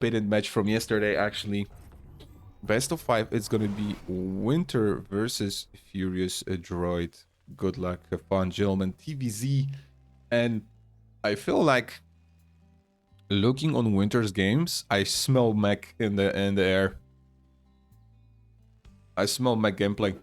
pitted match from yesterday, actually. Best of 5, it's gonna be Wintr versus FuriousDroid. Good luck, have fun, gentlemen. TVZ. And I feel like looking on Wintr's games, I smell mech in the air. I smell mech gameplay.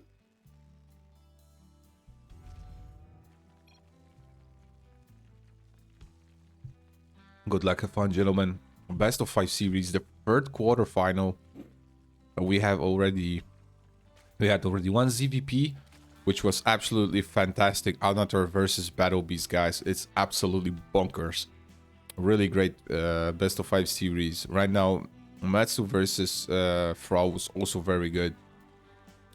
Good luck, have fun, gentlemen. Best of 5 series, the third quarterfinal. We had already one ZVP, which was absolutely fantastic. Alnator versus Battle Beast, guys. It's absolutely bonkers. Really great best of 5 series. Right now, Matsu versus Frau was also very good.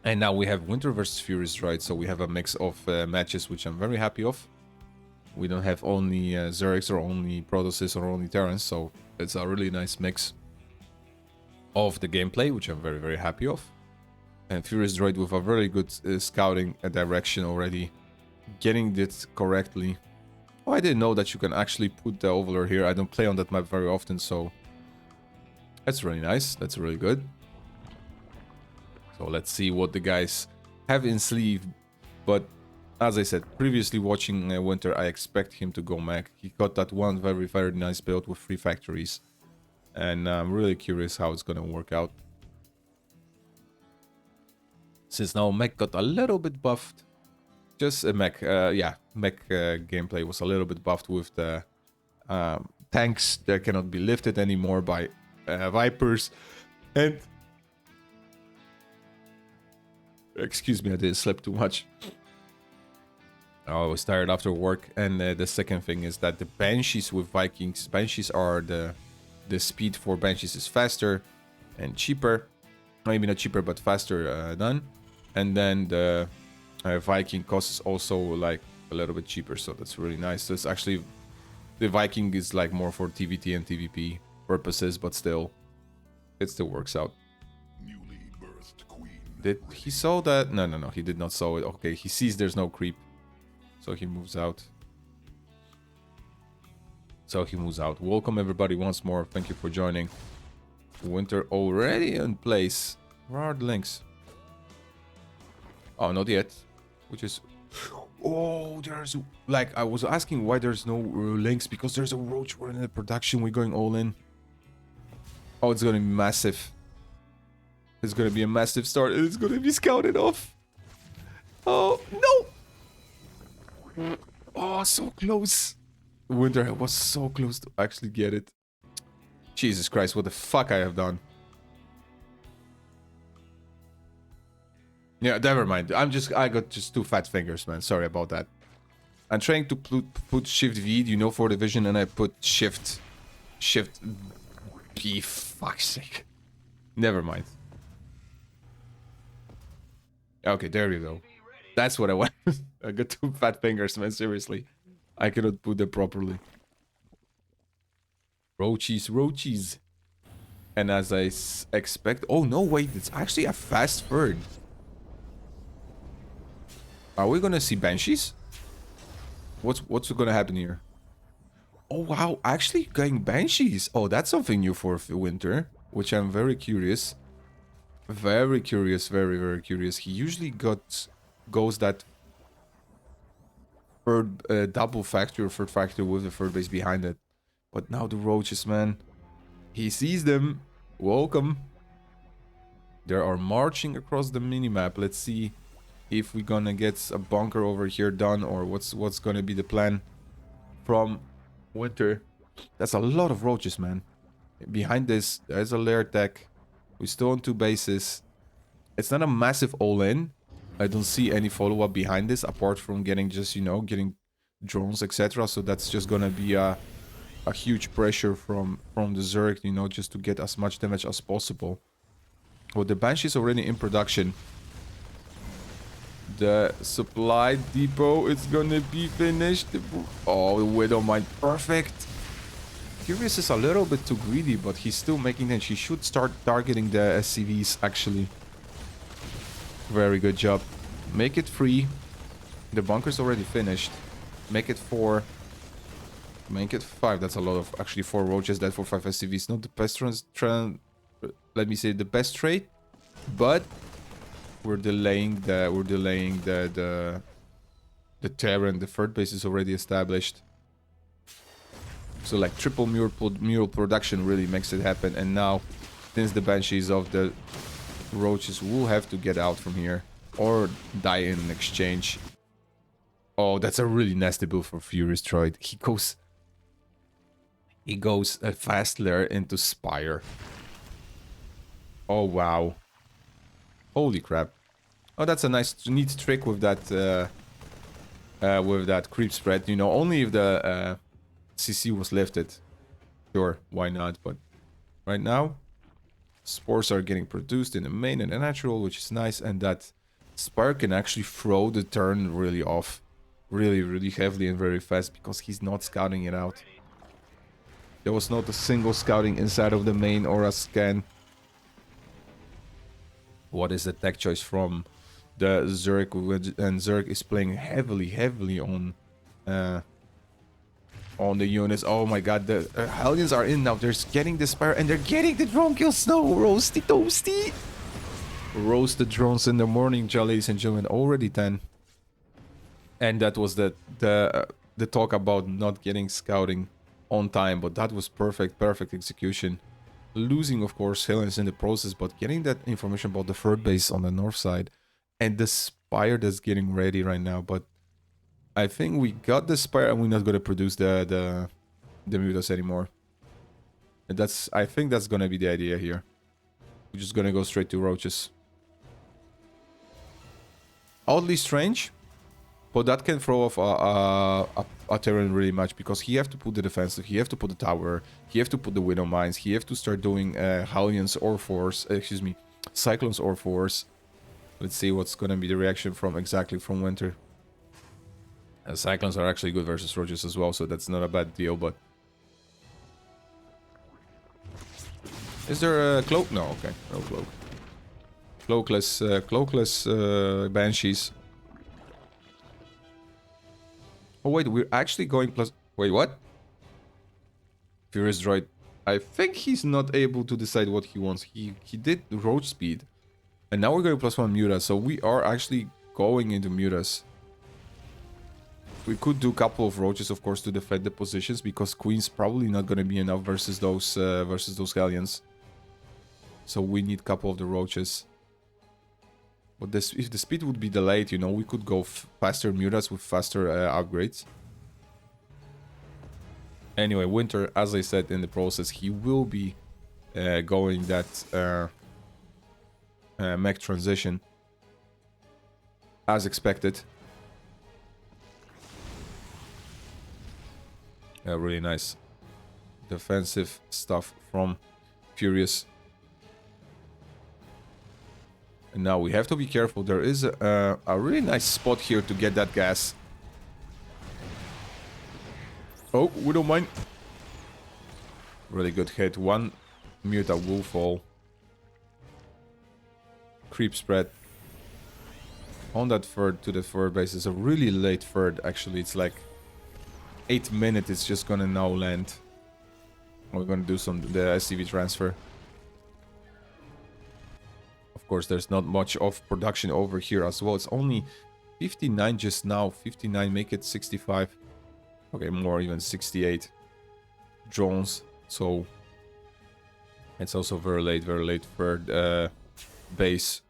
And now we have Wintr versus FuriousDroid, so we have a mix of matches, which I'm very happy of. We don't have only Zerix or only Protosys or only Terrans, so it's a really nice mix of the gameplay, which I'm very, very happy of. And FuriousDroid with a very good scouting direction already, getting it correctly. Oh, I didn't know that you can actually put the overlord here. I don't play on that map very often, so that's really nice. That's really good. So let's see what the guys have in sleeve. But as I said, previously watching Wintr, I expect him to go mech. He got that one very, very nice build with 3 factories. And I'm really curious how it's going to work out. Since now mech got a little bit buffed. Just a mech, mech gameplay was a little bit buffed with the tanks that cannot be lifted anymore by Vipers. And excuse me, I didn't sleep too much. I was tired after work. And the second thing is that the Banshees with Vikings, Banshees are the speed for Banshees is faster and cheaper. Maybe not cheaper, but faster done. And then the Viking cost is also like a little bit cheaper, so that's really nice. So it's actually, the Viking is like more for TVT and TVP purposes, but still, it still works out. Newly birthed queen. Did he saw that? No, he did not saw it. Okay, he sees there's no creep, so he moves out. Welcome everybody once more. Thank you for joining. Wintr already in place. Where are the links? Oh, not yet. Which is... Oh, there's... Like, I was asking why there's no links. Because there's a roach. We're in the production. We're going all in. Oh, it's going to be massive. It's going to be a massive start. It's going to be scouted off. Oh, no! Oh, so close. Wintr was so close to actually get it. Jesus Christ, what the fuck I have done. Yeah, never mind. I got just 2 fat fingers, man. Sorry about that. I'm trying to put Shift V, you know, for the vision, and I put Shift B. Fuck's sake. Never mind. Okay, there you go. That's what I want. I got 2 fat fingers, man. Seriously. I cannot put them properly. Roachies. And as I expect... Oh, no, wait. It's actually a fast third. Are we gonna see Banshees? What's gonna happen here? Oh, wow. Actually going Banshees. Oh, that's something new for Wintr. Which I'm very curious. Very curious. Very, very curious. He usually goes that... third double factory or third factory with the third base behind it. But now the roaches, man. He sees them. Welcome. They are marching across the minimap. Let's see if we're gonna get a bunker over here done, or what's gonna be the plan from Wintr. That's a lot of roaches, man. Behind this, there's a lair tech. We still on 2 bases. It's not a massive all-in. I don't see any follow-up behind this, apart from getting just, you know, getting drones, etc. So that's just gonna be a huge pressure from the Zerg, you know, just to get as much damage as possible. Well, the Banshee is already in production. The supply depot is gonna be finished. Oh, the Widowmine, perfect. Furious is a little bit too greedy, but he's still making them. He should start targeting the SCVs, actually. Very good job. Make it 3. The bunker's already finished. Make it 4. Make it 5. That's a lot of... Actually, 4 roaches dead for 5 SCVs. Not the best let me say the best trade. But we're delaying the Terran. The third base is already established. So like triple mural production really makes it happen. And now, since the banshees of the roaches will have to get out from here or die in exchange. Oh, that's a really nasty build for FuriousDroid. He goes a fast lair into Spire. Oh wow. Holy crap. Oh, that's a nice neat trick with that creep spread. You know, only if the CC was lifted. Sure, why not? But right now, spores are getting produced in the main and the natural, which is nice. And that Spire can actually throw the turn really off. Really, really heavily and very fast because he's not scouting it out. There was not a single scouting inside of the main or a scan. What is the tech choice from the Zerg? And Zerg is playing heavily on the units. Oh my god, the Hellions are in now. They're getting the Spire and they're getting the drone kills. No, roasty toasty. Roast the drones in the morning, ladies and gentlemen. Already 10. And that was the talk about not getting scouting on time, but that was perfect execution. Losing, of course, Hellions in the process, but getting that information about the third base on the north side and the Spire that's getting ready right now. But I think we got the Spire and we're not going to produce the mutas anymore. And I think that's going to be the idea here. We're just going to go straight to roaches. Oddly strange. But that can throw off a Terran really much because he have to put the defensive, he have to put the tower, he have to put the Widow Mines, he have to start doing Hellions or Force, Cyclones or Force. Let's see what's gonna be the reaction from Wintr. Cyclones are actually good versus roaches as well, so that's not a bad deal, but... Is there a cloak? No, okay, no cloak. Cloakless Banshees. Oh wait, we're actually going plus... Wait, what? FuriousDroid. I think he's not able to decide what he wants. He did roach speed. And now we're going +1 mutas, so we are actually going into mutas. We could do a couple of roaches, of course, to defend the positions, because Queen's probably not going to be enough versus those Hellions. So we need a couple of the roaches. But if the speed would be delayed, you know, we could go faster mutas with faster upgrades. Anyway, Wintr, as I said in the process, he will be going that mech transition as expected. Really nice defensive stuff from Furious. And now we have to be careful. There is a really nice spot here to get that gas. Oh, we don't mind. Really good hit. One muta will fall. Creep spread. On that third to the third base is a really late third. Actually, it's like 8 minutes. It's just gonna now land. We're gonna do the SCV transfer. Of course, there's not much of production over here as well. It's only 59 just now. 59, make it 65. Okay, more, even 68 drones. So it's also very late third base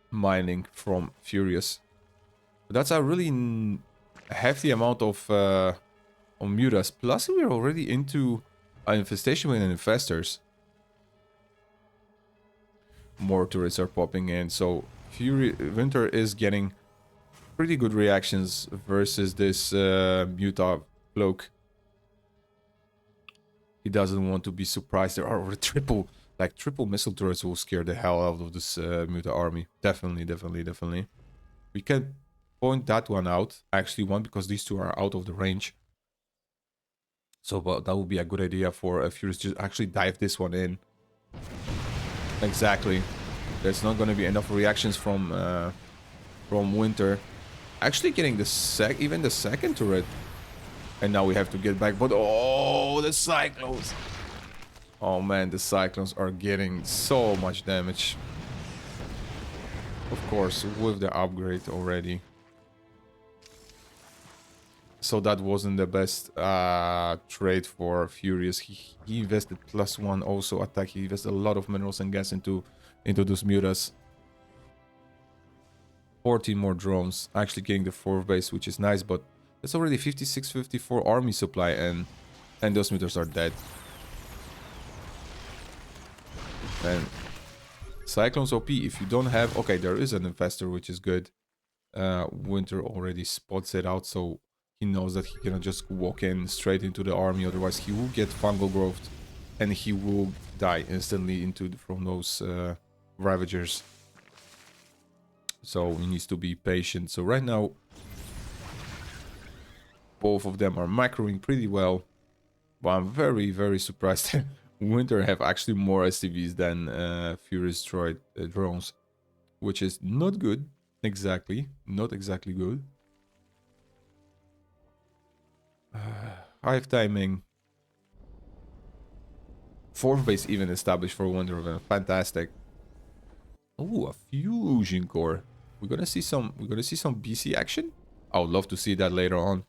mining from Furious. But that's a really hefty amount of mutas. Plus, we're already into an infestation with infestors. More turrets are popping in, so Wintr is getting pretty good reactions versus this muta cloak. He doesn't want to be surprised. There are triple missile turrets will scare the hell out of this muta army. Definitely. We can point that one out. Actually, one, because these two are out of the range. So that would be a good idea for Furious to actually dive this one in. Exactly. There's not going to be enough reactions from Wintr. Actually getting even the second turret And now we have to get back. But oh, the Cyclones. Oh man, the Cyclones are getting so much damage. Of course, with the upgrade already. So that wasn't the best trade for Furious. He invested +1 also attack. He invested a lot of minerals and gas into those mutas. 14 more drones. Actually getting the 4th base, which is nice, but that's already 56, 54 army supply, and those mutas are dead. And Cyclones OP, if you don't have... Okay, there is an investor, which is good. Wintr already spots it out, so he knows that he cannot just walk in straight into the army, otherwise he will get fungal growth and he will die instantly from those Ravagers. So he needs to be patient. So right now, both of them are macroing pretty well, but I'm very, very surprised. Wintr have actually more SCVs than FuriousDroid drones, which is not good. Exactly, not exactly good. Hive timing. 4th base even established for Wintr. Fantastic. Oh, a fusion core. We're gonna see some BC action. I would love to see that later on.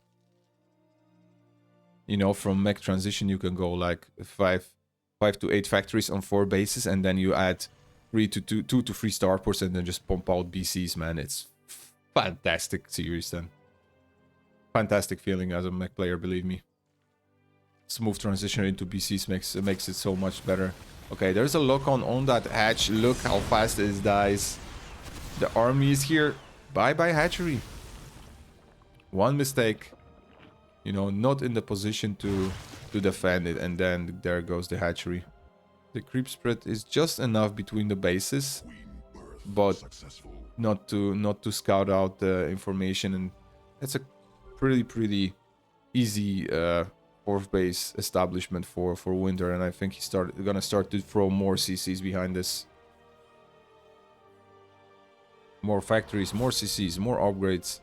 You know, from mech transition you can go like 5 to 8 factories on 4 bases, and then you add 2 to 3 starports and then just pump out BCs, man. It's fantastic series then. Fantastic feeling as a mech player, believe me. Smooth transition into BCs makes it so much better. Okay, there's a lock on that hatch. Look how fast this dies. The army is here. Bye-bye hatchery. One mistake. You know, not in the position to defend it, and then there goes the hatchery. The creep spread is just enough between the bases, but not to scout out the information, and that's a pretty easy 4th base establishment for Wintr, and I think he's gonna start to throw more CCs behind this. More factories, more CCs, more upgrades.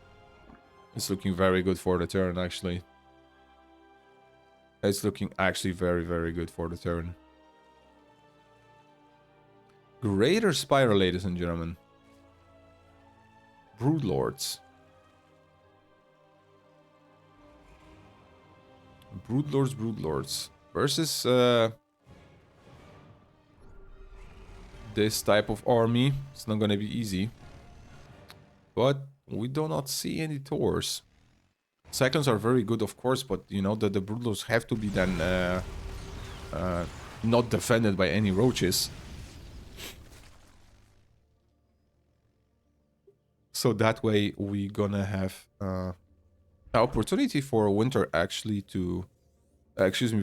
It's looking very good for the turn, actually. It's looking actually very, very good for the turn. Greater Spiral, ladies and gentlemen. Broodlords. Broodlords. Versus this type of army. It's not gonna be easy. But we do not see any Taurs. Cyclones are very good, of course, but you know that the Broodlords have to be then not defended by any roaches. So that way we gonna have an opportunity for Wintr actually to,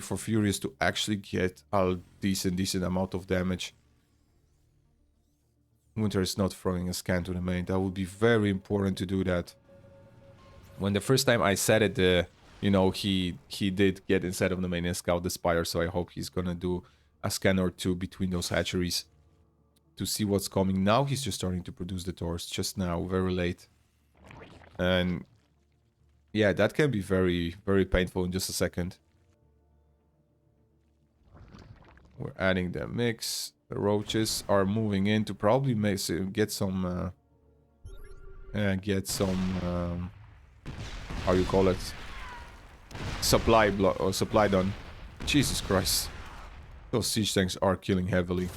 for Furious to actually get a decent amount of damage. Wintr is not throwing a scan to the main. That would be very important to do that. When the first time I said it, you know, he did get inside of the main and scout the Spire, so I hope he's gonna do a scan or two between those hatcheries to see what's coming. Now he's just starting to produce the Taurs, just now, very late. And yeah, that can be very, very painful in just a second. We're adding the mix. The roaches are moving in to probably get some how you call it, supply done. Jesus Christ, those siege tanks are killing heavily.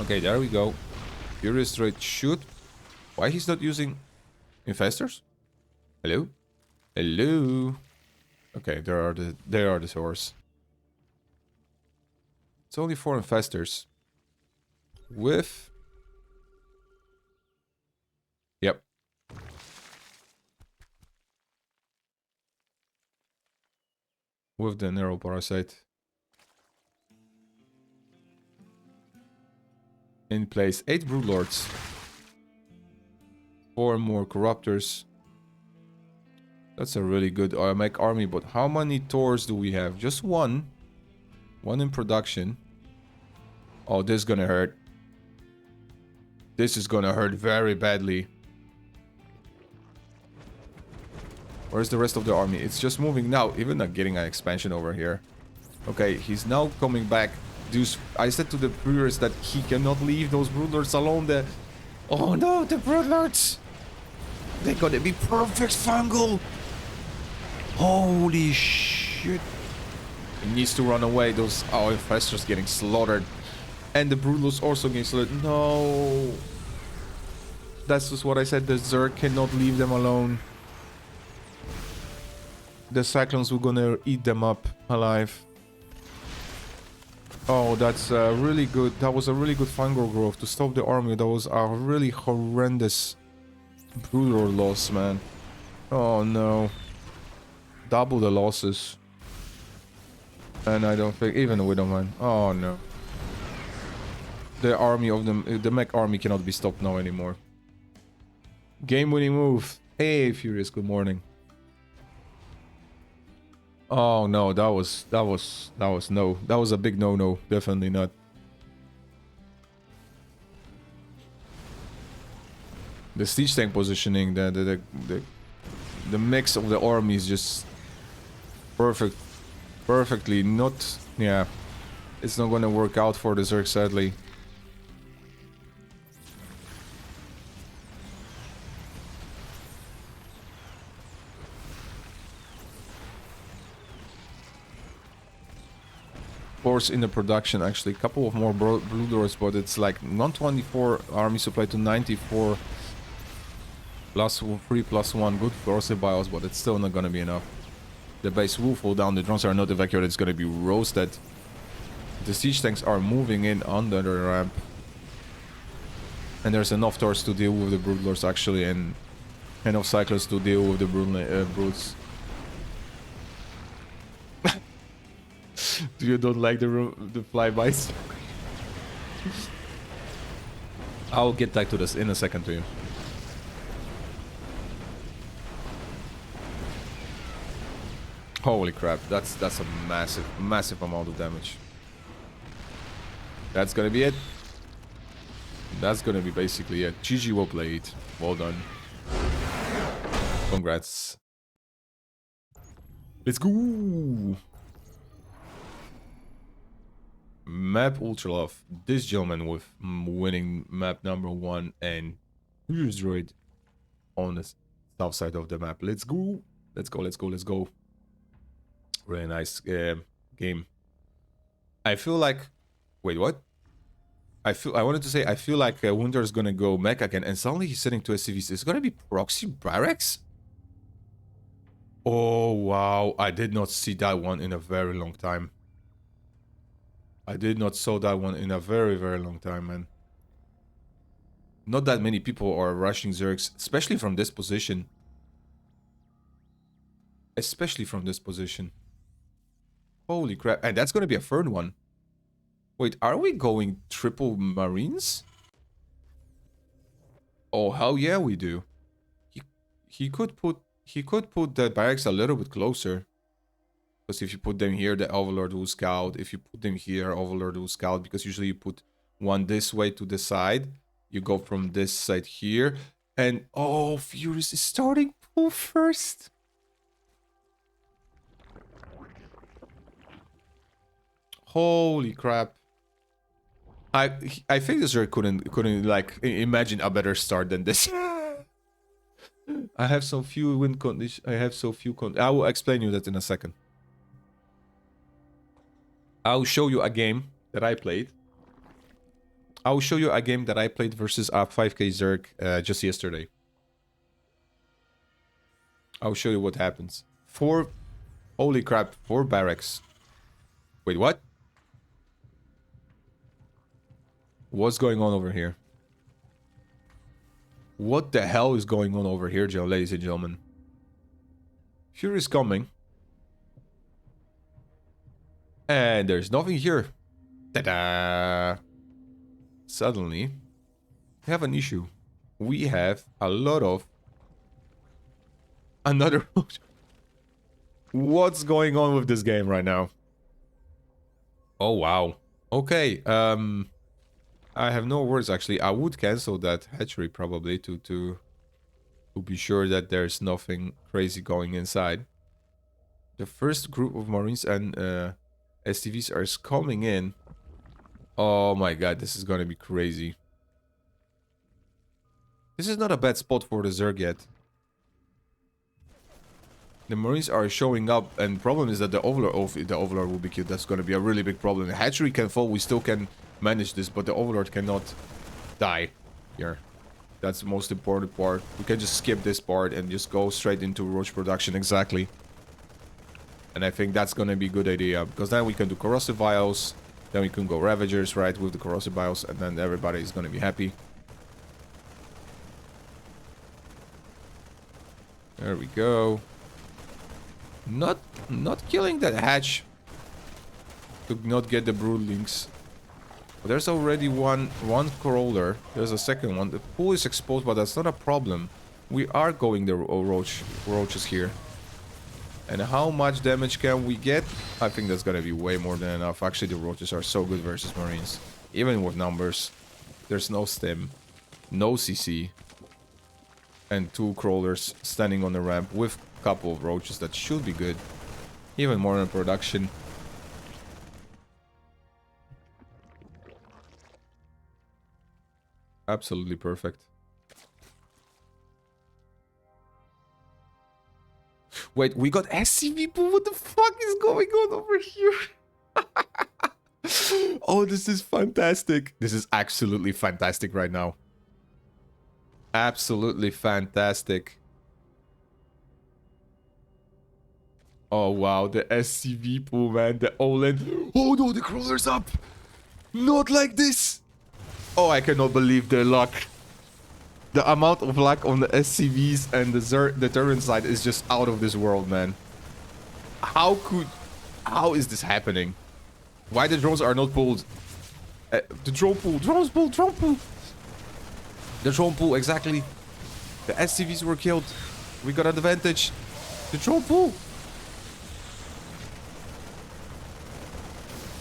Okay, there we go. FuriousDroid shoot. Why he's not using infestors? Hello? Hello? Okay, there are the Taurs. It's only 4 infestors. With... Yep. With the Neuroparasite. In place. 8 Broodlords. 4 more Corruptors. That's a really good mech army, but how many Taurs do we have? Just 1. 1 in production. Oh, this is gonna hurt. This is gonna hurt very badly. Where's the rest of the army? It's just moving now. Even not getting an expansion over here. Okay, he's now coming back. I said to the Brewers that he cannot leave those Broodlords alone. Oh no, the Broodlords! They're gonna be perfect fungal! Holy shit! He needs to run away. Those infestors getting slaughtered. And the Broodlords also getting slaughtered. No! That's just what I said. The Zerg cannot leave them alone. The Cyclones were gonna eat them up alive. Oh, that's really good. That was a really good fungal growth to stop the army. That was a really horrendous Broodlord loss, man. Oh no. Double the losses. And I don't think even the Widowman. Oh no. The army of the mech army cannot be stopped now anymore. Game winning move. Hey Furious, good morning. Oh no, that was no. That was a big no. Definitely not. The siege tank positioning, the mix of the army is just perfectly not. Yeah, it's not gonna work out for the Zerg, sadly. Force in the production, actually a couple of more blue doors, but it's like non 24 army supply to 94 plus 3 plus 1 good force bios, but it's still not gonna be enough. The base will fall down, the drones are not evacuated, it's gonna be roasted. The siege tanks are moving in under the ramp, and there's enough torch to deal with the broodlords actually, and enough cyclones to deal with the broods. Do you don't like the flybys? I'll get back to this in a second to you. Holy crap, that's a massive amount of damage. That's gonna be it. That's gonna be basically it. GG, well played. Well done. Congrats. Let's go! Map Ultra Love. This gentleman with winning map number 1 and FuriousDroid on the south side of the map. Let's go. Let's go. Really nice game. I feel like... Wait, what? I wanted to say, I feel like Wintr is gonna go mech again, and suddenly he's sitting to SCVs. It's gonna be proxy barracks? Oh, wow. I did not see that one in a very long time. I did not saw that one in a very long time, man. Not that many people are rushing Zergs, especially from this position. Holy crap. And that's gonna be a third one. Wait, are we going triple Marines? Oh, hell yeah, we do. He could put the barracks a little bit closer. Because if you put them here, the Overlord will scout. If you put them here, Overlord will scout. Because usually you put one this way to the side. You go from this side here. And, oh, Furious is starting pull first. Holy crap. I think the Zerg couldn't like imagine a better start than this. I have so few win conditions. I will explain you that in a second. I'll show you a game that I played. Versus a 5k Zerg just yesterday. I'll show you what happens. Holy crap, 4 barracks. Wait, what? What's going on over here? What the hell is going on over here, ladies and gentlemen? Fury is coming. And there's nothing here. Ta-da! Suddenly, we have an issue. We have a lot of... Another... What's going on with this game right now? Oh, wow. Okay, I have no words, actually. I would cancel that hatchery, probably, to to be sure that there's nothing crazy going inside. The first group of Marines and STVs are coming in. Oh my god, this is gonna be crazy. This is not a bad spot for the Zerg yet. The Marines are showing up, and problem is that the Overlord, the Overlord will be killed. That's gonna be a really big problem. The hatchery can fall, we still can manage this, but the Overlord cannot die here. That's the most important part. We can just skip this part and just go straight into roach production, exactly. And I think that's gonna be a good idea, because then we can do corrosive vials, then we can go Ravagers, right, with the corrosive vials, and then everybody is gonna be happy. There we go. Not killing that hatch to not get the broodlings. But there's already one crawler. There's a second one. The pool is exposed, but that's not a problem. We are going the roaches here. And how much damage can we get? I think that's gonna be way more than enough. Actually, the roaches are so good versus Marines. Even with numbers. There's no stim, no CC, and 2 crawlers standing on the ramp with a couple of roaches. That should be good. Even more in production. Absolutely perfect. Wait, we got SCV pool? What the fuck is going on over here? Oh, this is fantastic. This is absolutely fantastic right now. Absolutely fantastic. Oh, wow. The SCV pool, man. The Olin. Oh, no, the crawler's up. Not like this. Oh, I cannot believe the luck. The amount of luck on the SCVs and the turret side is just out of this world, man. How is this happening? Why the drones are not pulled? The drone pool, drone pool. The drone pool, exactly. The SCVs were killed. We got an advantage. The drone pool.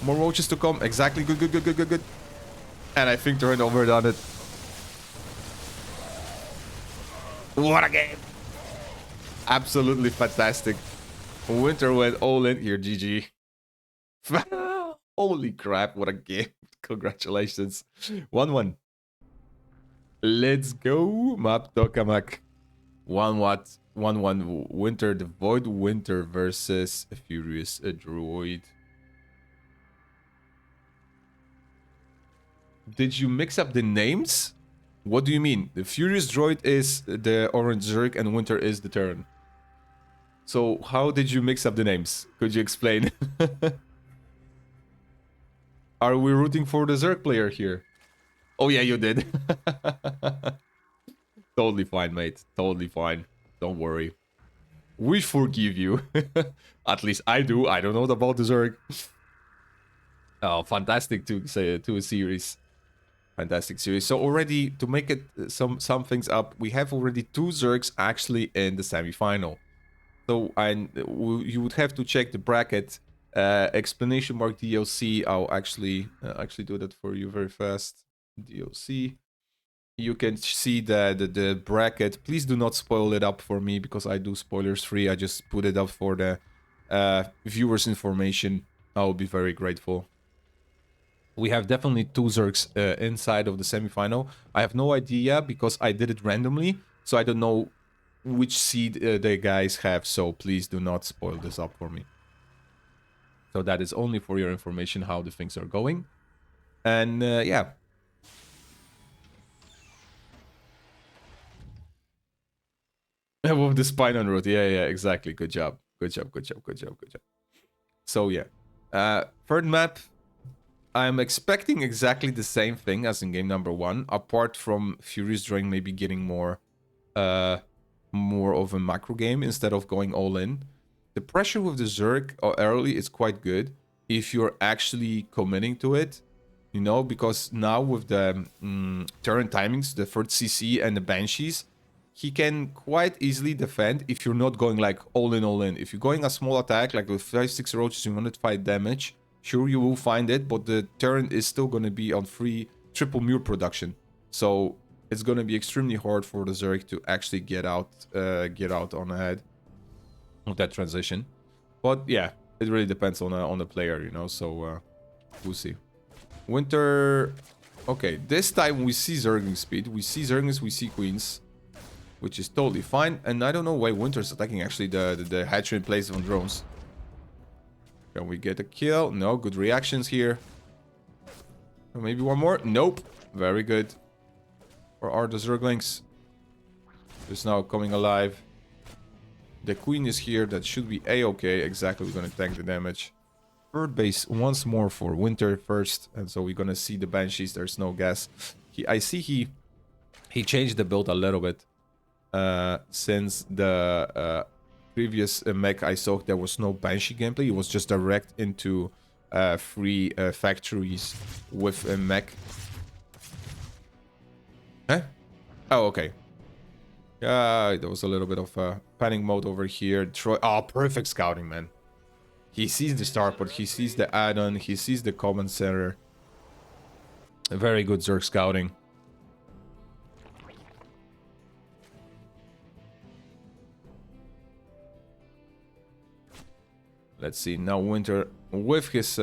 More roaches to come. Exactly. Good. And I think they're overdone it. What a game. Absolutely fantastic. Wintr went all in here, GG. Holy crap, what a game. Congratulations. 1-1. Let's go. Map Tokamak. 1-1. Wintr, the Void Wintr versus FuriousDroid. Did you mix up the names? What do you mean? The FuriousDroid is the orange Zerg and Wintr is the Terran. So how did you mix up the names? Could you explain? Are we rooting for the Zerg player here? Oh yeah, you did. Totally fine, mate. Totally fine. Don't worry. We forgive you. At least I do. I don't know about the Zerg. Oh, fantastic to say to a series. Fantastic series. So already, to make it some things up, we have already 2 Zergs actually in the semi-final. So you would have to check the bracket, exclamation mark DLC. I'll actually do that for you very fast. DLC. You can see the bracket. Please do not spoil it up for me, because I do spoilers free. I just put it up for the viewers' information. I'll be very grateful. We have definitely 2 Zergs inside of the semi-final. I have no idea, because I did it randomly, so I don't know which seed the guys have, so please do not spoil this up for me. So that is only for your information how the things are going. And yeah. With the spine on road. Yeah, exactly. Good job. So yeah. Third map. I'm expecting exactly the same thing as in game number 1, apart from FuriousDroid maybe getting more of a macro game instead of going all in. The pressure with the Zerg early is quite good if you're actually committing to it, you know, because now with the turn timings, the 3rd CC and the Banshees, he can quite easily defend if you're not going like all in. If you're going a small attack, like with 5-6 roaches, 105 damage, sure, you will find it, but the turn is still going to be on free triple mure production. So it's going to be extremely hard for the Zerg to actually get out on ahead with that transition. But yeah, it really depends on the player, you know, so we'll see. Wintr, okay, this time we see Zergling speed, we see Zerglings, we see Queens, which is totally fine. And I don't know why Wintr's attacking actually the hatchery in place on drones. Can we get a kill? No, good reactions here. Maybe one more? Nope. Very good. Or are the Zerglings just now coming alive? The Queen is here. That should be a-okay. Exactly, we're going to tank the damage. Third base once more for Wintr first. And so we're going to see the Banshees. There's no gas. I see he changed the build a little bit. Since the previous mech I saw, there was no Banshee gameplay. It was just direct into free factories with a mech. Huh? Oh, okay. There was a little bit of panic mode over here. Troy, oh, perfect scouting, man. He sees the starport, he sees the add-on, he sees the command center. A very good Zerg scouting. Let's see, now Wintr with his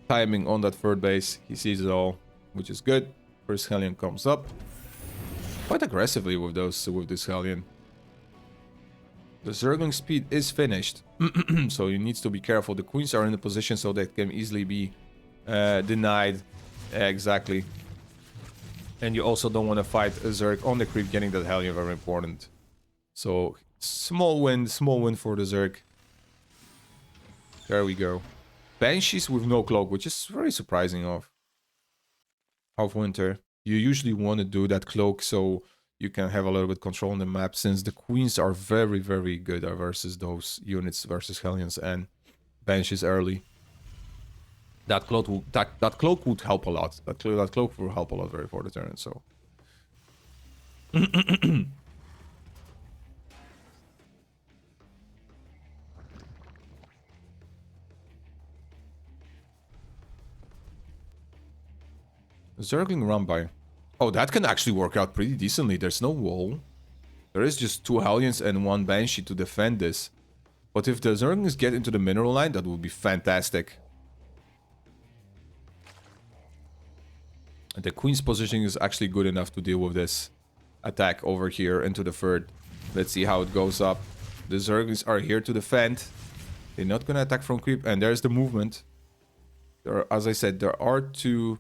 timing on that third base. He sees it all, which is good. First Hellion comes up. Quite aggressively with this Hellion. The Zergling speed is finished. So you need to be careful. The Queens are in a position so they can easily be denied. Exactly. And you also don't want to fight a Zerg on the creep. Getting that Hellion very important. So small win for the Zerg. There we go. Banshees with no cloak, which is very surprising of Wintr. You usually want to do that cloak so you can have a little bit control on the map, since the Queens are very, very good versus those units versus Hellions and Banshees early. That cloak would help a lot. That cloak will help a lot for the turn, so. Zergling run by. Oh, that can actually work out pretty decently. There's no wall. There is just 2 Hellions and 1 Banshee to defend this. But if the Zerglings get into the mineral line, that would be fantastic. And the Queen's positioning is actually good enough to deal with this attack over here into the third. Let's see how it goes up. The Zerglings are here to defend. They're not going to attack from creep. And there's the movement. As I said, there are 2...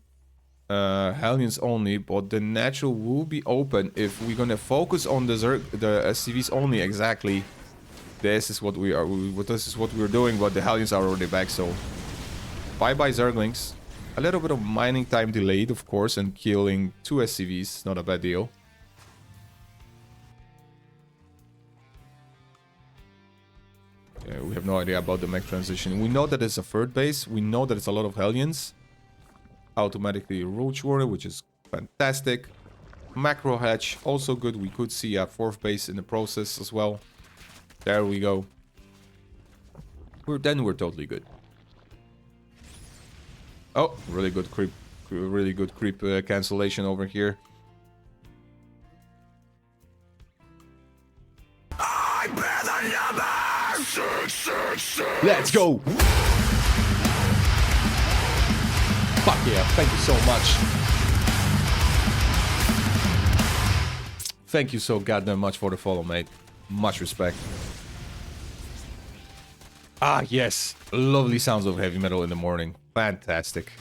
Hellions only, but the natural will be open if we're gonna focus on the SCVs only. Exactly, this is what we are. This is what we're doing. But the Hellions are already back, so bye bye Zerglings. A little bit of mining time delayed, of course, and killing 2 SCVs. Not a bad deal. Yeah, we have no idea about the mech transition. We know that it's a third base. We know that it's a lot of Hellions. Automatically Roach Warrior, which is fantastic. Macro Hatch, also good. We could see a 4th base in the process as well. There we go. We're totally good. Oh, really good creep. Really good creep cancellation over here. I bear the number 666. Let's go. Fuck yeah, thank you so much. Thank you so goddamn much for the follow, mate. Much respect. Ah, yes. Lovely sounds of heavy metal in the morning. Fantastic.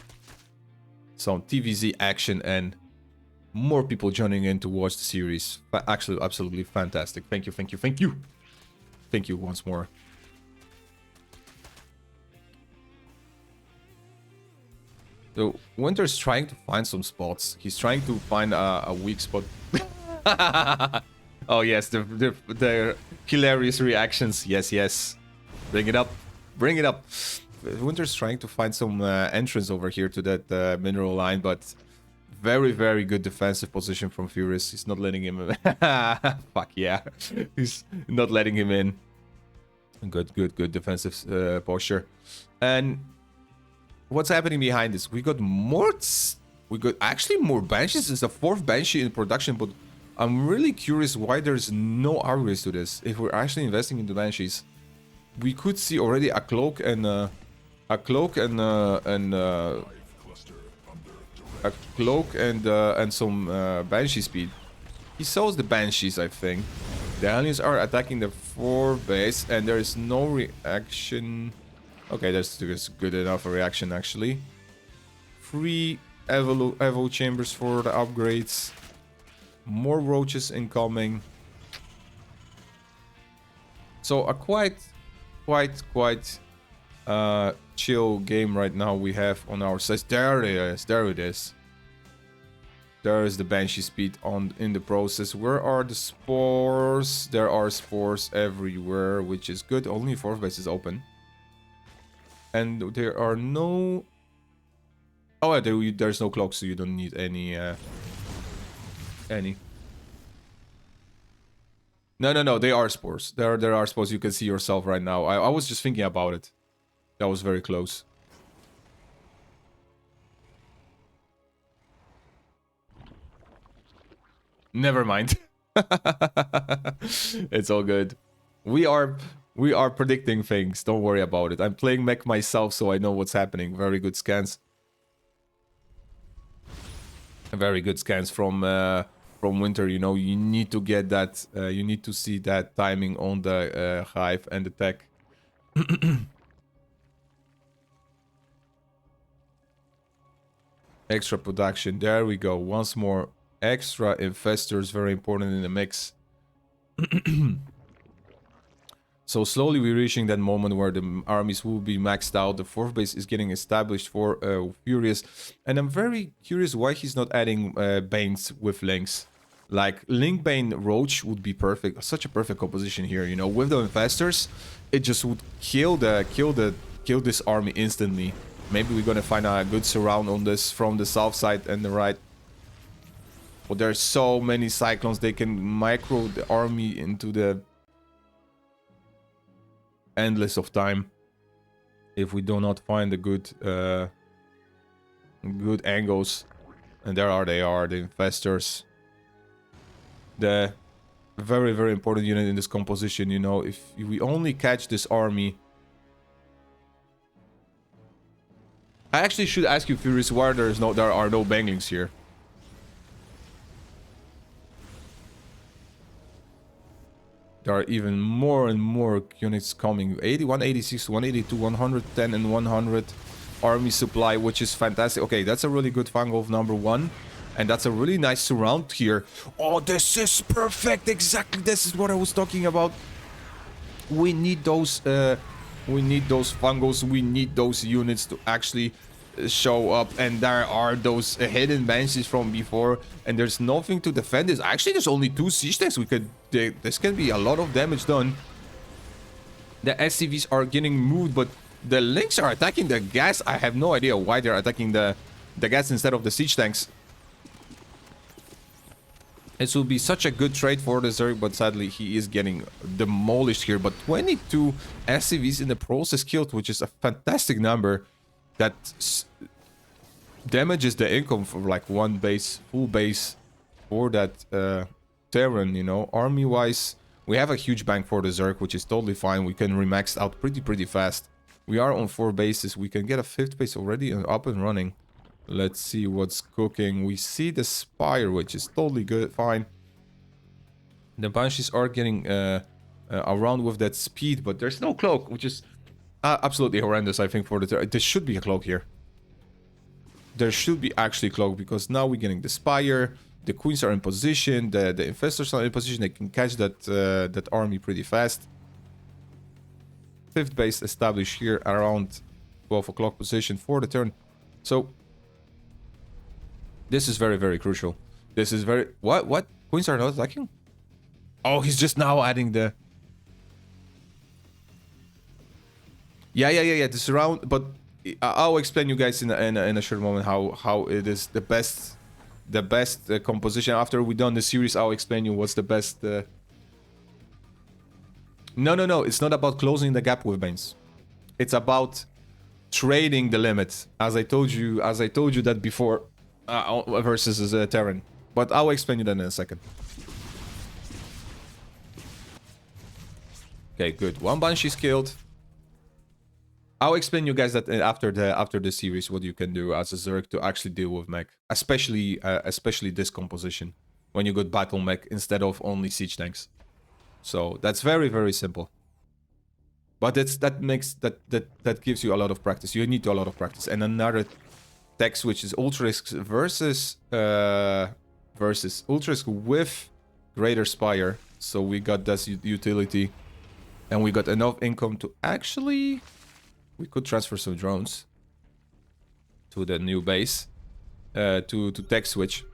Some TVZ action and more people joining in to watch the series. Actually, absolutely fantastic. Thank you, thank you, thank you. Thank you once more. So Wintr's trying to find some spots. He's trying to find a weak spot. Oh yes, the hilarious reactions. Yes, yes. Bring it up. Bring it up. Wintr's trying to find some entrance over here to that mineral line, but very, very good defensive position from Furious. He's not letting him in. Fuck yeah. He's not letting him in. Good, good, good defensive posture. And what's happening behind this? We got more We got actually more Banshees. It's the 4th Banshee in production, but I'm really curious why there's no upgrades to this. If we're actually investing into Banshees, we could see already a cloak and a cloak and some Banshee speed. He sells the Banshees, I think. The aliens are attacking the 4 base, and there is no reaction. Okay, that's good enough a reaction actually. 3 Evo chambers for the upgrades. More roaches incoming. So a quite chill game right now we have on our side. There it is. There it is. There is the Banshee speed in the process. Where are the spores? There are spores everywhere, which is good. Only 4th base is open. And there are no... Oh, yeah, there's no clock, so you don't need any... No, they are spores. There are spores. You can see yourself right now. I was just thinking about it. That was very close. Never mind. It's all good. We are predicting things. Don't worry about it. I'm playing mech myself, so I know what's happening. Very good scans. Very good scans from Wintr. You know, you need to get that. You need to see that timing on the hive and the tech. Extra production. There we go. Once more. Extra infestors, very important in the mix. So slowly we're reaching that moment where the armies will be maxed out. The 4th base is getting established for Furious. And I'm very curious why he's not adding Banes with Lynx. Like, Link Bane Roach would be perfect. Such a perfect composition here, you know. With the infestors, it just would kill this army instantly. Maybe we're gonna find a good surround on this from the south side and the right. But there's so many cyclones, they can micro the army into the endless of time. If we do not find the good angles. And there they are, the infestors. The very, very important unit in this composition, you know. If we only catch this army... I actually should ask you, Furious, why there are no banglings here. There are even more and more units coming. 81, 86, 182, 110, and 100 army supply, which is fantastic. Okay, that's a really good Fangolf number 1. And that's a really nice surround here. Oh, this is perfect. Exactly, this is what I was talking about. We need those fungos. We need those units to actually show up, and there are those hidden banshees from before, and there's nothing to defend this. Actually, there's only 2 siege tanks. This can be a lot of damage done. The SCVs are getting moved, but the Lynx are attacking the gas. I have no idea why they're attacking the gas instead of the siege tanks. This will be such a good trade for the Zerg, but sadly he is getting demolished here. But 22 SCVs in the process killed, which is a fantastic number. That damages the income for like one base, full base for that Terran, you know. Army-wise, we have a huge bank for the Zerg, which is totally fine. We can remax out pretty fast. We are on 4 bases. We can get a 5th base already up and running. Let's see what's cooking. We see the Spire, which is totally good, fine. The Banshees are getting around with that speed, but there's no cloak, which is absolutely horrendous, I think, for the... There should be a cloak here. There should be actually cloak, because now we're getting the Spire, the Queens are in position, the Infestors are in position, they can catch that army pretty fast. 5th base established here around 12 o'clock position for the turn. So... this is very crucial. This is very... What? Queens are not attacking? Oh, he's just now adding the... Yeah, the surround, but I'll explain you guys in a short moment how it is the best composition. After we done the series, I'll explain you what's the best. No, it's not about closing the gap with Banes. It's about trading the limit. As I told you that before. versus Terran. But I'll explain you that in a second. Okay, good. One Banshee's killed. I'll explain you guys that after the series what you can do as a Zerg to actually deal with mech, especially this composition when you got battle mech instead of only siege tanks. So that's very simple. But that gives you a lot of practice. You need a lot of practice. And another tech switch is Ultralisk versus Ultralisk with Greater Spire. So we got this utility, and we got enough income to actually. We could transfer some drones to the new base, to tech switch.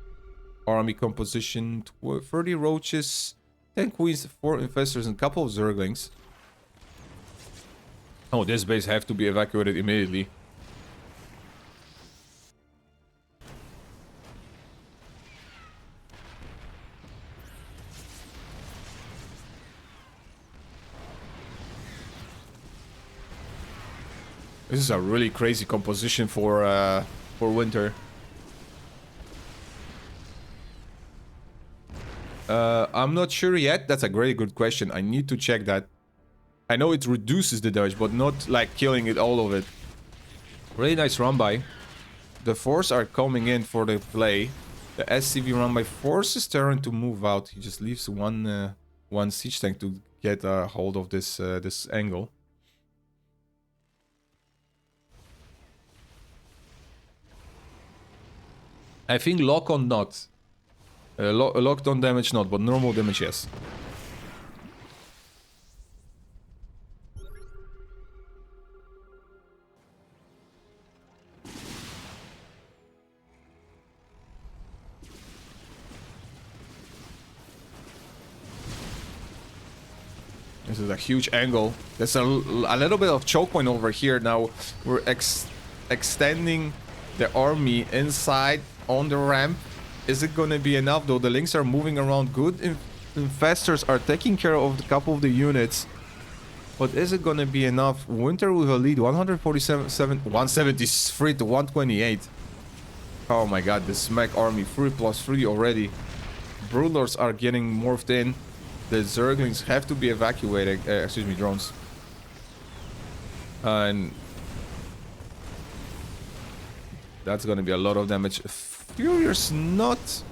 Army composition, 30 roaches, 10 queens, 4 infestors, and a couple of zerglings. Oh, this base have to be evacuated immediately. This is a really crazy composition for Wintr. I'm not sure yet. That's a very good question. I need to check that. I know it reduces the damage, but not like killing it all of it. Really nice run by. The Force are coming in for the play. The SCV run by forces Terran to move out. He just leaves one siege tank to get a hold of this this angle. I think lock on not. Locked on damage not, but normal damage yes. This is a huge angle. There's a little bit of choke point over here. Now we're extending the army inside on the ramp. Is it gonna be enough though? The links are moving around good. Infestors are taking care of a couple of the units. But is it gonna be enough? Wintr with a lead 173 to 128. Oh my god, this mech army 3+3 already. Broodlords are getting morphed in. The Zerglings have to be evacuated. Excuse me, drones. And that's gonna be a lot of damage. Furious not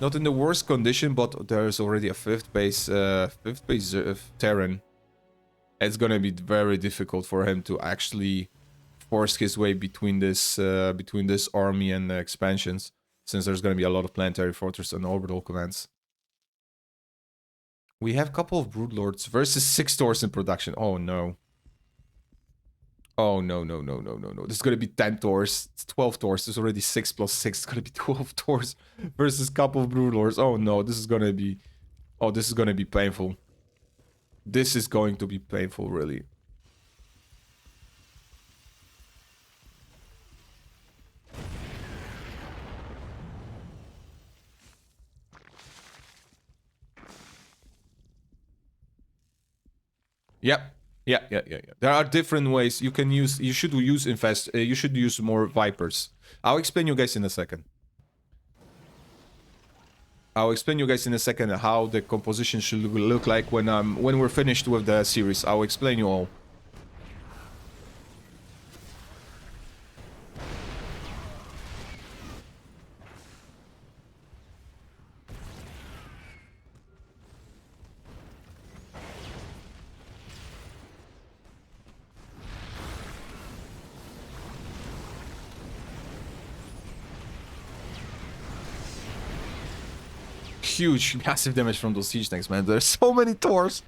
in the worst condition, but there's already a fifth base Terran. It's gonna be very difficult for him to actually force his way between this army and the expansions, since there's gonna be a lot of planetary fortress and orbital commands. We have a couple of Broodlords versus 6 Taurs in production. Oh no. Oh no. This is gonna be 10 Taurs. It's 12 Taurs. There's already 6 plus 6. It's gonna be 12 Taurs versus a couple of Broodlords. Oh no, this is gonna be... Oh, this is gonna be painful. This is going to be painful, really. Yep. Yeah. There are different ways you can use. You should use more Vipers. I'll explain you guys in a second. How the composition should look like when we're finished with the series. I'll explain you all. Huge, massive damage from those siege tanks, man. There's so many Taurs.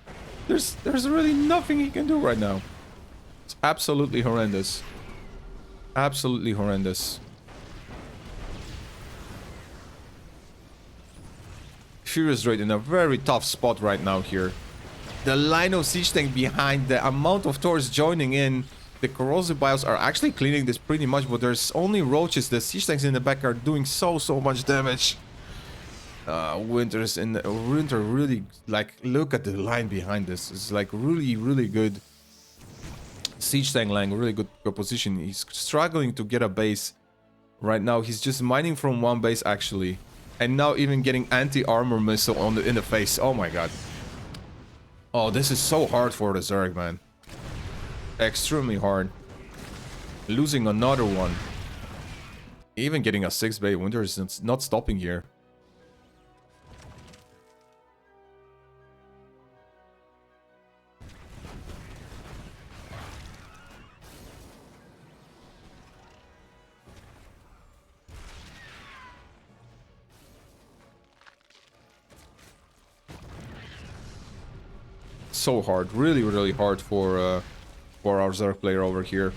There's really nothing he can do right now. It's absolutely horrendous. Absolutely horrendous. FuriousDroid in a very tough spot right now here. The line of siege tank behind, the amount of Taurs joining in. The corrosive bios are actually cleaning this pretty much, but there's only roaches. The siege tanks in the back are doing so much damage. Wintr really, like, look at the line behind this. It's like really good siege tank line, really good position. He's struggling to get a base Right now, he's just mining from one base, actually. And now even getting anti-armor missile on in the face. Oh my god. Oh, this is so hard for the Zerg, man. Extremely hard. Losing another one. Even getting a 6-bay Wintr is not stopping here. So hard, really hard for our Zerg player over here.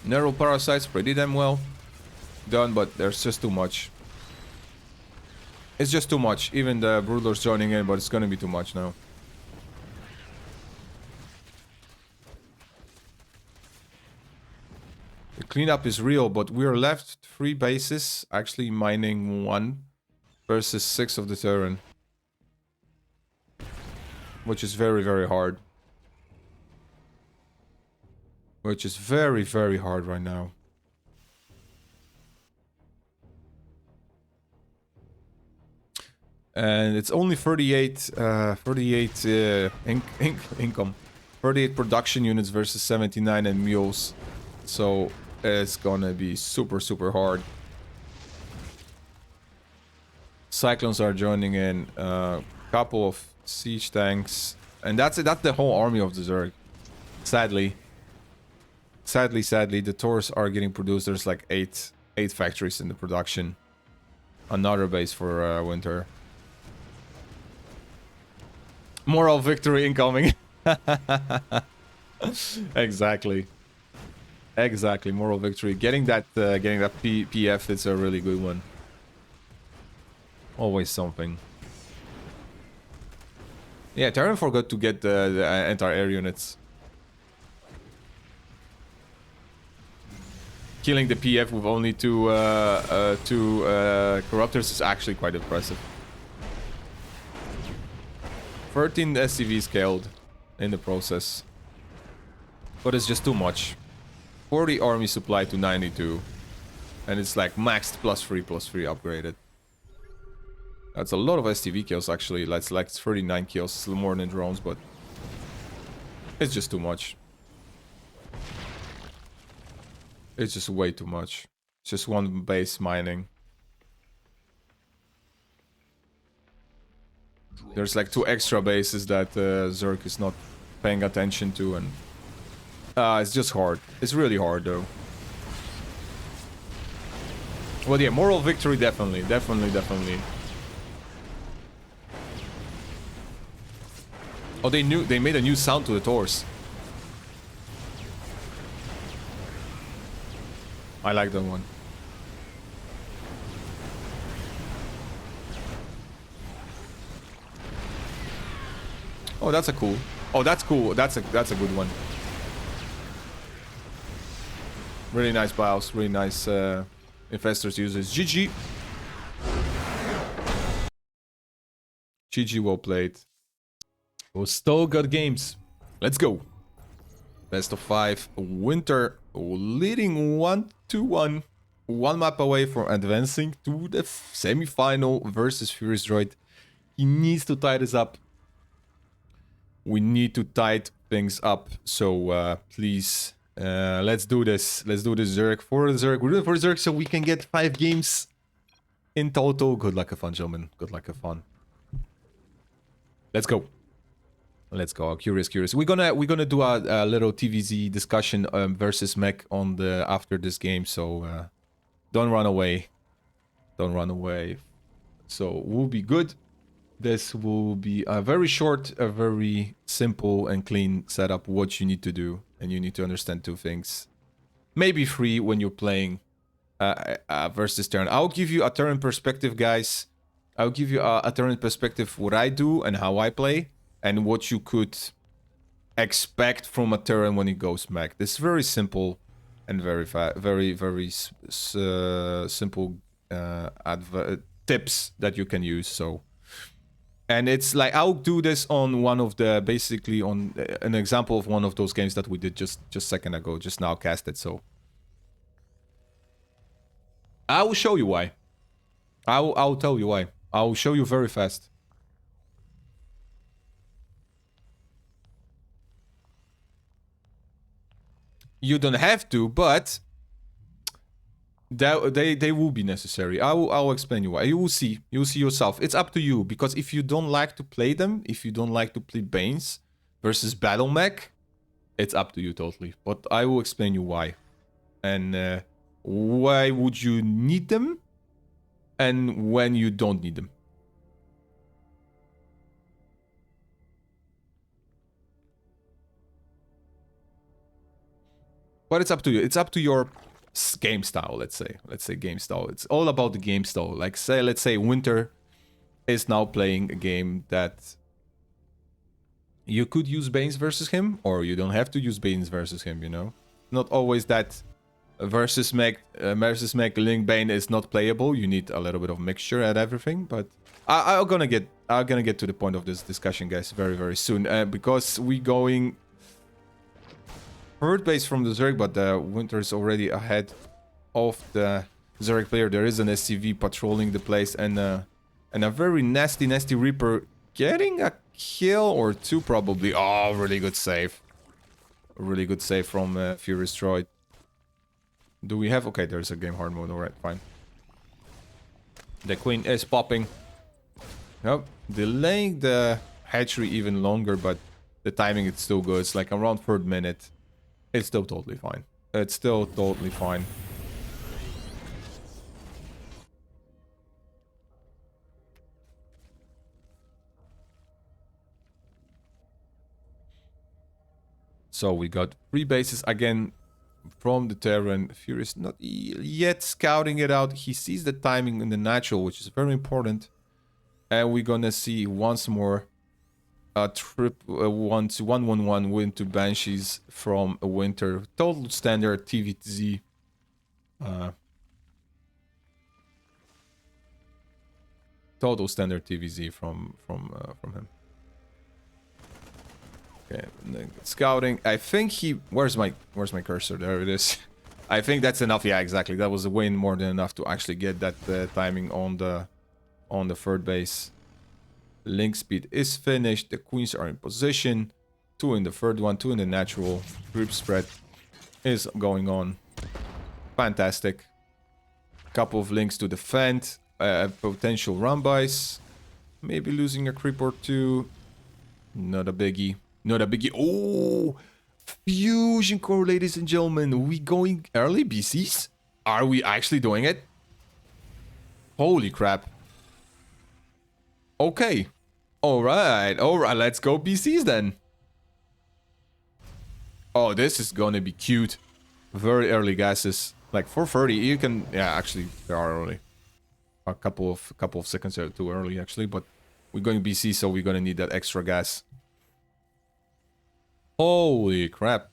Neural parasites pretty damn well done, but there's just too much. It's just too much. Even the Broodlord's joining in, but it's gonna be too much now. The cleanup is real, but we're left 3 bases, actually mining 1 versus 6 of the Terran. Which is very hard. Which is very hard right now. And it's only 38 income. 38 production units versus 79 and mules. So it's gonna be super hard. Cyclones are joining in. Couple of siege tanks. And that's it. That's the whole army of the Zerg. Sadly, the Taurs are getting produced. There's like 8 factories in the production. Another base for Wintr. Moral victory incoming. Exactly. Moral victory. Getting that PF, it's a really good one. Always something. Yeah, Terran forgot to get the anti-air units. Killing the PF with only two corruptors is actually quite impressive. 13 SCVs killed in the process. But it's just too much. 40 army supply to 92. And it's like maxed +3 upgraded. That's a lot of STV kills actually. That's like 39 kills. It's a little more than drones, but it's just too much. It's just way too much. It's just one base mining. There's like 2 extra bases that Zerg is not paying attention to, and it's just hard. It's really hard though. Well, yeah, moral victory definitely. Oh, they made a new sound to the Taurs. I like that one. Oh, that's a cool. Oh, that's cool. That's a good one. Really nice bios. Really nice investors users. GG. GG, well played. It was still good games. Let's go. Best of 5. Wintr leading 1-1. 1 map away from advancing to the semi-final versus FuriousDroid. He needs to tie this up. We need to tie things up. So please, let's do this. Let's do this, Zerg. For the Zerg. We're doing it for Zerg so we can get 5 games in total. Good luck, have fun, gentlemen. Good luck, have fun. Let's go. Let's go. Curious. We're gonna do a little TVZ discussion versus mech on the after this game. So don't run away. Don't run away. So we'll be good. This will be a very short, a very simple and clean setup. What you need to do, and you need to understand 2 things, maybe 3 when you're playing versus turn. I'll give you a turn perspective, guys. I'll give you a turn perspective what I do and how I play. And what you could expect from a Terran when it goes mech. This is very simple and very simple tips that you can use. So And it's like, I'll do this on one of the, basically on an example of one of those games that we did just second ago, just now casted. So I will show you why. I'll tell you why. I'll show you very fast. You don't have to, but they will be necessary. I'll explain you why. You will see yourself. It's up to you, because if you don't like to play them, if you don't like to play Banes versus Battle Mech, it's up to you totally. But I will explain you why, and why would you need them, and when you don't need them. But it's up to you. It's up to your game style, let's say. Let's say game style. It's all about the game style. Like, say, let's say Wintr is now playing a game that you could use Banes versus him, or you don't have to use Banes versus him, you know? Not always that versus Mech Link Bane is not playable. You need a little bit of mixture at everything, but I'm gonna get to the point of this discussion, guys, very, very soon. Because we going third base from the Zerg, but the Wintr is already ahead of the Zerg player. There is an SCV patrolling the place, and a very nasty Reaper getting a kill or two probably. Oh, really good save. Really good save from FuriousDroid. Do we have... Okay, there's a game hard mode. Alright, fine. The Queen is popping. Nope. Delaying the hatchery even longer, but the timing is still good. It's like around 3rd minute. It's still totally fine. It's still totally fine. So we got 3 bases again from the Terran. Furious not yet scouting it out. He sees the timing in the natural, which is very important. And we're gonna see once more a trip 1-1-1 win to Banshees from a Wintr. Total standard TVZ. Total standard TVZ from him. Okay, scouting. I think he... Where's my cursor? There it is. I think that's enough. Yeah, exactly. That was a win, more than enough to actually get that timing on the 3rd base. Link speed is finished. The queens are in position. 2 in the 3rd one, 2 in the natural. Group spread is going on. Fantastic. Couple of links to defend. Potential run-bys. Maybe losing a creep or 2. Not a biggie. Not a biggie. Oh! Fusion core, ladies and gentlemen. Are we going early BCs? Are we actually doing it? Holy crap. Okay. Alright. Alright, let's go BCs then. Oh, this is gonna be cute. Very early gases. Like 4:30, you can... Yeah, actually, they are early. A couple of seconds are too early, actually. But we're going BC, so we're gonna need that extra gas. Holy crap.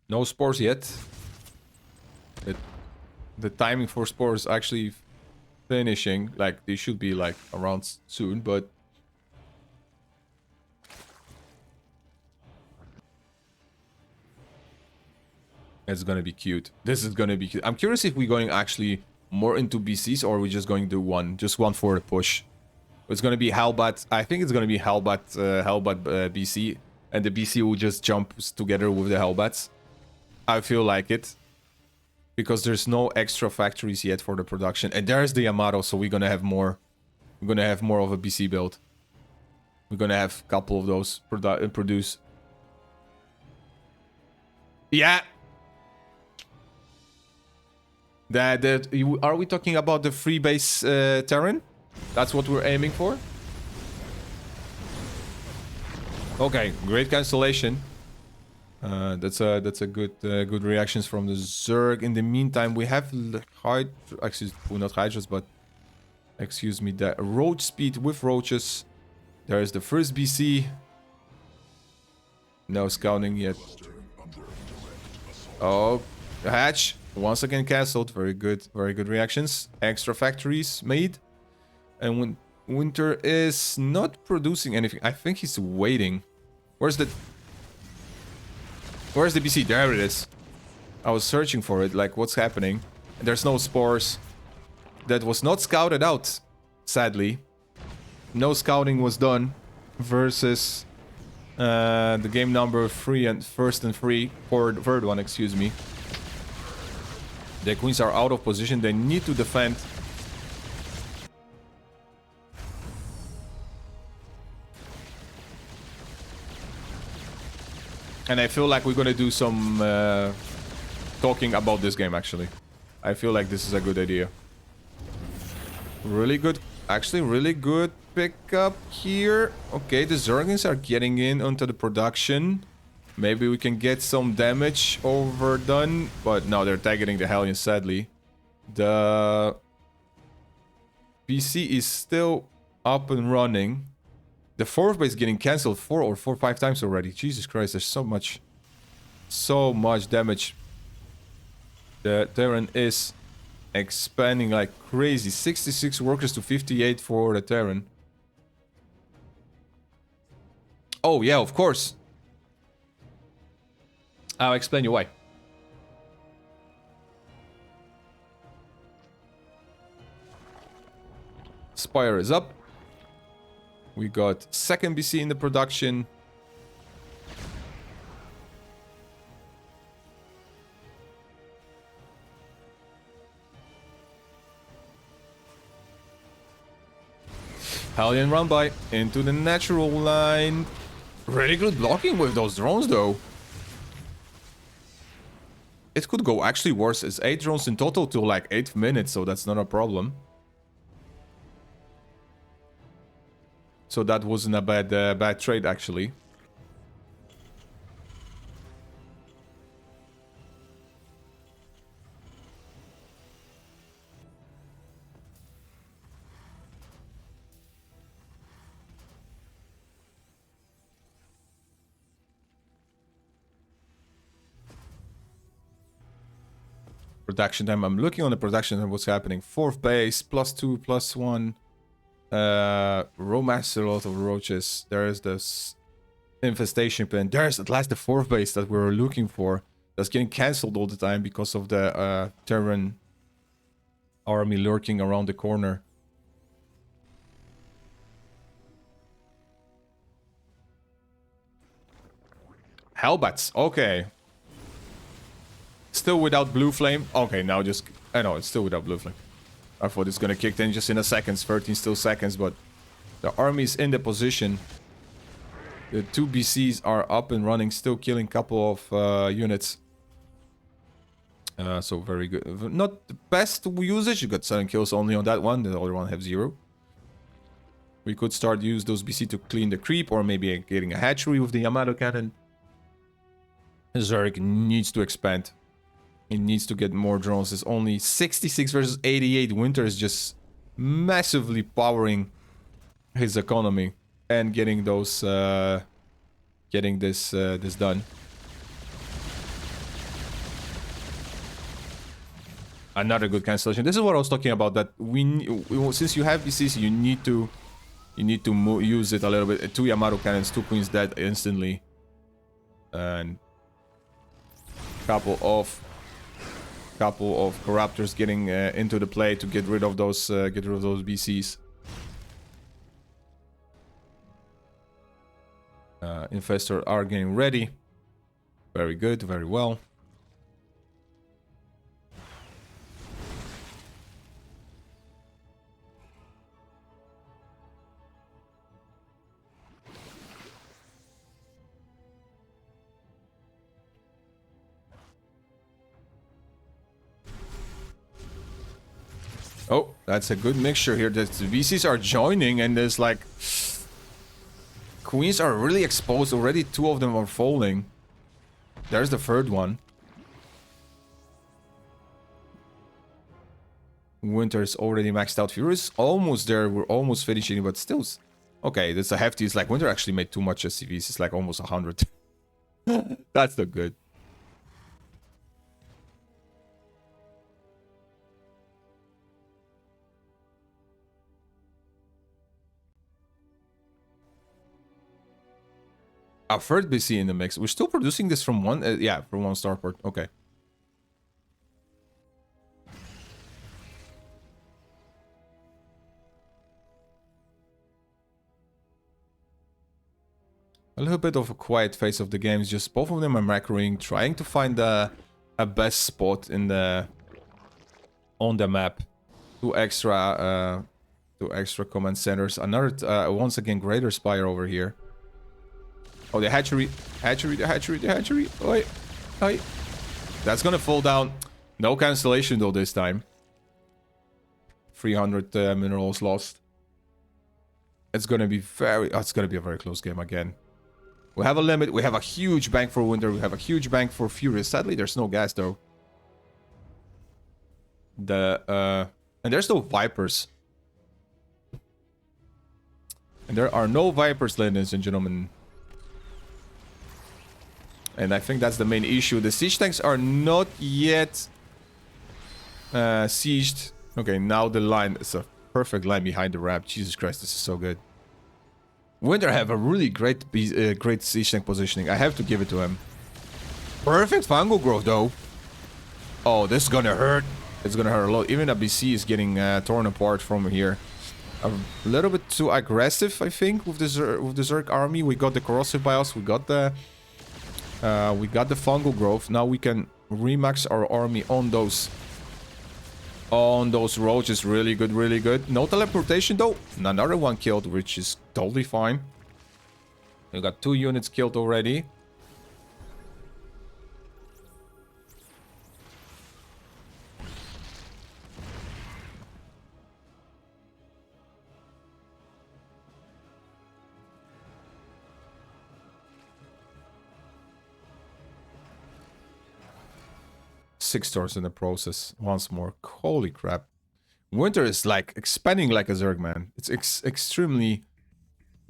No spores yet. The timing for spores actually finishing. Like, they should be like around soon, but... It's gonna be cute. This is gonna be cute. I'm curious if we're going actually more into BCs, or are we just going to do just one for the push. It's gonna be Hellbat. I think it's gonna be Hellbat BC, and the BC will just jump together with the Hellbats. I feel like it, because there's no extra factories yet for the production, and there's the Yamato, so we're gonna have more. We're gonna have more of a BC build. We're gonna have a couple of those produce. Yeah. Are we talking about the free base Terran? That's what we're aiming for? Okay, great cancellation. That's a good reactions from the Zerg. In the meantime, we have not Hydras, but excuse me, the Roach speed with Roaches. There is the first BC. No scouting yet. Oh, Hatch once again cancelled. Very good reactions. Extra factories made. And when Wintr is not producing anything, I think he's waiting. Where's the BC? There it is. I was searching for it, like what's happening. There's no spores. That was not scouted out, sadly. No scouting was done versus the game number 3 and first and third one, excuse me. The queens are out of position. They need to defend. And I feel like we're gonna do some talking about this game, actually. I feel like this is a good idea. Really good, actually really good pickup here. Okay, the Zerglings are getting in onto the production. Maybe we can get some damage overdone. But no, they're targeting the Hellions, sadly. The PC is still up and running. The 4th base getting cancelled 4 or 5 times already. Jesus Christ, there's so much damage. The Terran is expanding like crazy. 66 workers to 58 for the Terran. Oh yeah, of course. I'll explain you why. Spire is up. We got second BC in the production. Hellion run by into the natural line. Really good blocking with those drones though. It could go actually worse. It's 8 drones in total till like 8 minutes, so that's not a problem. So that wasn't a bad trade, actually. Production time. I'm looking on the production and what's happening. 4th base, +2, +1. Romaster, a lot of roaches. There's this infestation pen. There's at last the 4th base that we were looking for. That's getting cancelled all the time because of the Terran army lurking around the corner. Hellbats, okay. Still without blue flame. Okay, now just... I know, it's still without blue flame. I thought it's gonna kick in just in a second. 13 still seconds, but... The army's in the position. The 2 BCs are up and running, still killing a couple of units. So very good. Not the best usage. You got 7 kills only on that one. The other one have 0. We could start use those BC to clean the creep, or maybe getting a hatchery with the Yamato cannon. Zerg needs to expand. He needs to get more drones. It's only 66 versus 88. Wintr is just massively powering his economy and getting those, getting this done. Another good cancellation. This is what I was talking about. That since you have BCs, you need to use it a little bit. 2 Yamato cannons, 2 queens dead instantly, and couple of corruptors getting into the play to get rid of those BCs. Infestors are getting ready. Very good, very well. Oh, that's a good mixture here. The VCs are joining, and there's like... Queens are really exposed. Already 2 of them are falling. There's the 3rd one. Wintr is already maxed out. Furious almost there. We're almost finishing, but still... Okay, that's a hefty. It's like Wintr actually made too much SCVs. It's like almost 100. That's not good. Our third BC in the mix. We're still producing this from one... yeah, from one starport. Okay. A little bit of a quiet phase of the game. It's just both of them are macroing, trying to find a best spot in the... on the map. Two extra command centers. Another, once again, Greater Spire over here. Oh, the hatchery. The hatchery. Oi. Oi. That's gonna fall down. No cancellation, though, this time. 300 minerals lost. It's gonna be very... oh, it's gonna be a very close game again. We have a limit. We have a huge bank for Wintr. We have a huge bank for Furious. Sadly, there's no gas, though. And there's no Vipers. And there are no Vipers, ladies and gentlemen. And I think that's the main issue. The siege tanks are not yet sieged. Okay, now the line. It's a perfect line behind the ramp. Jesus Christ, this is so good. Wintr have a really great siege tank positioning. I have to give it to him. Perfect fungal growth, though. Oh, this is gonna hurt. It's gonna hurt a lot. Even a BC is getting torn apart from here. A little bit too aggressive, I think, with the Zerg army. We got the corrosive bios. We got the fungal growth. Now we can remax our army on those roaches. Really good, really good. No teleportation though. Another one killed, which is totally fine. We got 2 units killed already. Six stores in the process once more. Holy crap. Wintr is like expanding like a Zerg, man. It's extremely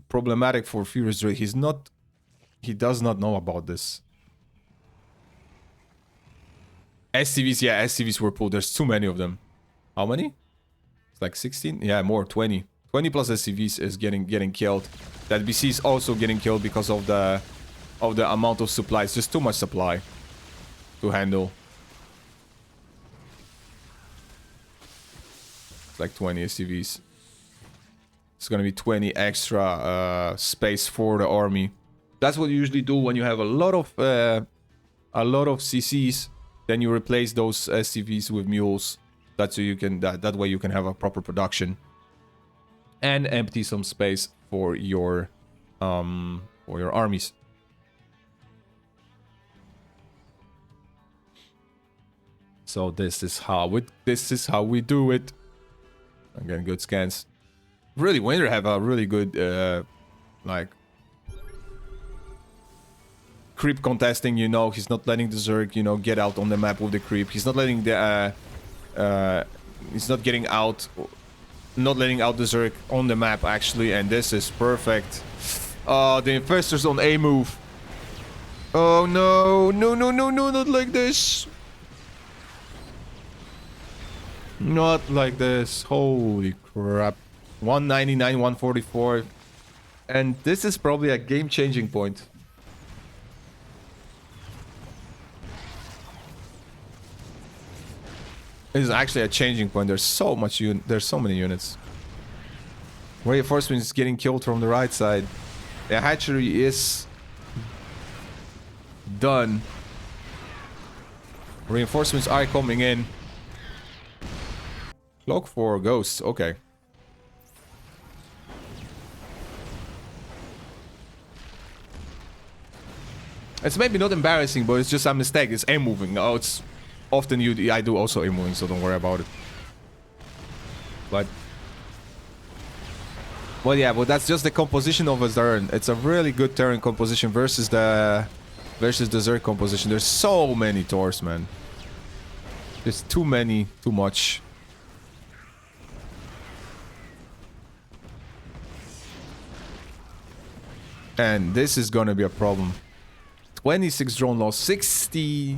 problematic for FuriousDroid. He does not know about this. SCVs, yeah, SCVs were pulled. There's too many of them. How many? It's like 16? Yeah, more, 20. 20 plus SCVs is getting killed. That BC is also getting killed because of the amount of supplies. Just too much supply to handle. Like 20 SCVs. It's gonna be 20 extra space for the army. That's what you usually do when you have a lot of CCs. Then you replace those SCVs with mules. That's so you can that way you can have a proper production and empty some space for your armies. So this is how we do it. I'm getting good scans. Really, Wintr have a really good, like, creep contesting, you know. He's not letting the Zerg, you know, get out on the map with the creep. He's not letting the, he's not getting out, not letting out the Zerg on the map, actually. And this is perfect. Oh, the Infestor's on A move. Oh, no. No, not like this. Not like this. Holy crap. 199, 144. And this is probably a game-changing point. This is actually a changing point. There's so many units. Reinforcement is getting killed from the right side. The hatchery is done. Reinforcements are coming in. Cloak for ghosts, okay. It's maybe not embarrassing, but it's just a mistake. It's aim moving. No, it's often I do also aim moving, so don't worry about it. But well, yeah, but that's just the composition of a Zerg. It's a really good Terran composition versus the Zerg composition. There's so many Tors, man. There's too many, too much. And this is gonna be a problem. 26 drone loss, 61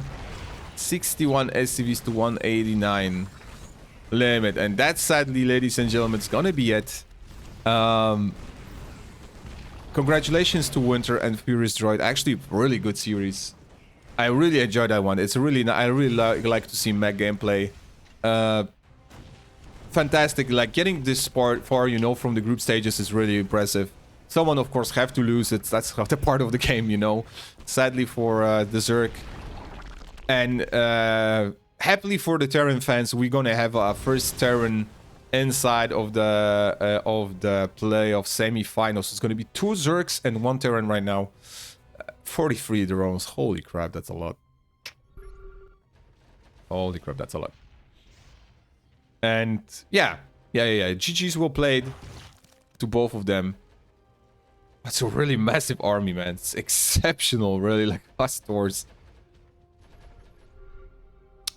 SCVs to 189 limit. And that, sadly, ladies and gentlemen, it's gonna be it. Congratulations to Wintr and FuriousDroid. Actually, really good series. I really enjoyed that one. It's really, I really like to see mech gameplay. Fantastic. Like getting this part far, you know, from the group stages is really impressive. Someone, of course, have to lose. That's the part of the game, you know. Sadly for the Zerg. And happily for the Terran fans, we're gonna have our first Terran inside of the playoff semi-finals. It's gonna be 2 Zergs and 1 Terran right now. 43 drones. Holy crap, that's a lot. Holy crap, that's a lot. And yeah. GG's well played to both of them. That's a really massive army, man. It's exceptional, really, like fast stores.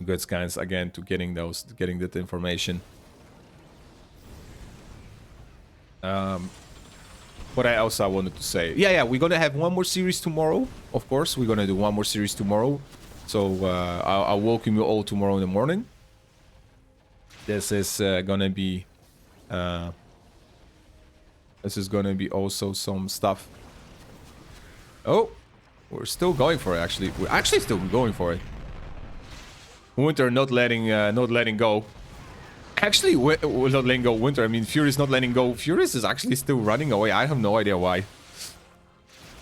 Good scans again to getting that information. What else I wanted to say? Yeah, we're gonna have one more series tomorrow. Of course, we're gonna do one more series tomorrow. So I'll welcome you all tomorrow in the morning. This is gonna be also some stuff. Oh, we're still going for it. Actually, we're actually still going for it. Wintr not letting go. Actually, we're not letting go Wintr. I mean, Furious not letting go. Furious is actually still running away. I have no idea why.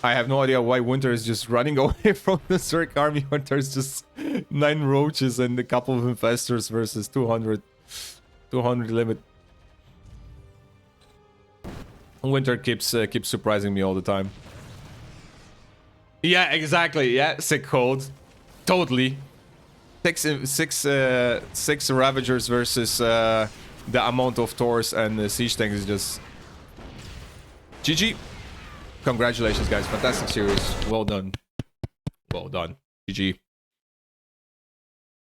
I have no idea why Wintr is just running away from the Zerg army when there's just 9 roaches and a couple of investors versus 200 limit. Wintr keeps surprising me all the time. Yeah, exactly. Yeah, sick cold. Totally. Six Ravagers versus the amount of Taurs and Siege Tanks is just... GG. Congratulations, guys. Fantastic series. Well done. Well done. GG.